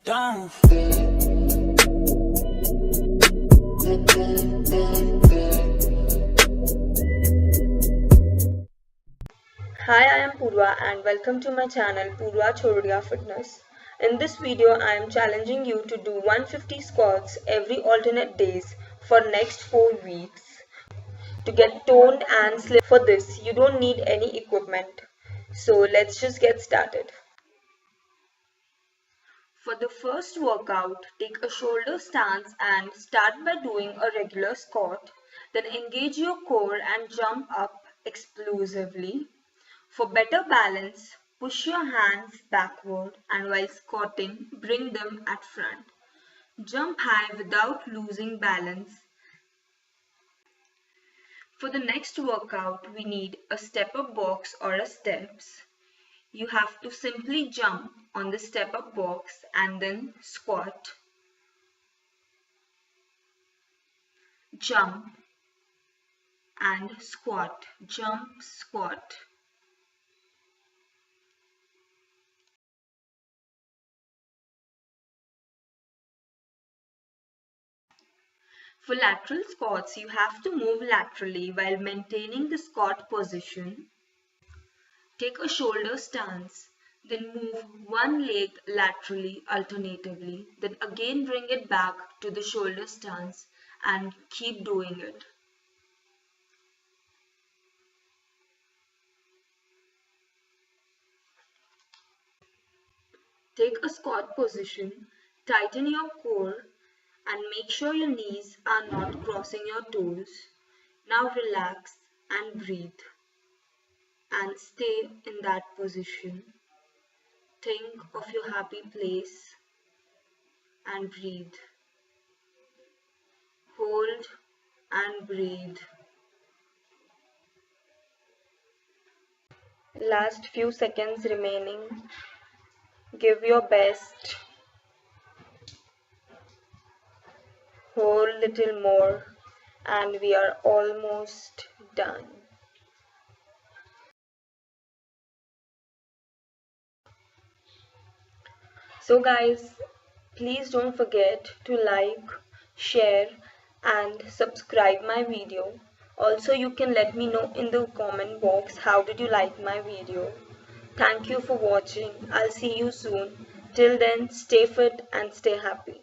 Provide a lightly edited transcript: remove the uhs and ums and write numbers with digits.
Down. Hi, I am Purva and welcome to my channel Purva Chordia Fitness. In this video, I am challenging you to do 150 squats every alternate days for next 4 weeks. To get toned and slim for this, you don't need any equipment. So let's just get started. For the first workout, take a shoulder stance and start by doing a regular squat. Then engage your core and jump up explosively. For better balance, push your hands backward and while squatting, bring them at front. Jump high without losing balance. For the next workout, we need a step-up box or a steps. You have to simply jump on the step-up box and then squat, jump and squat, jump, squat. For lateral squats, you have to move laterally while maintaining the squat position. Take a shoulder stance, then move one leg laterally alternatively, then again bring it back to the shoulder stance and keep doing it. Take a squat position, tighten your core and make sure your knees are not crossing your toes. Now relax and breathe and stay in that position. Think of your happy place and breathe. Hold and breathe. Last few seconds remaining. Give your best. Hold little more and we are almost done. So guys, please don't forget to like, share and subscribe my video. Also you can let me know in the comment box how did you like my video. Thank you for watching. I'll see you soon. Till then, stay fit and stay happy.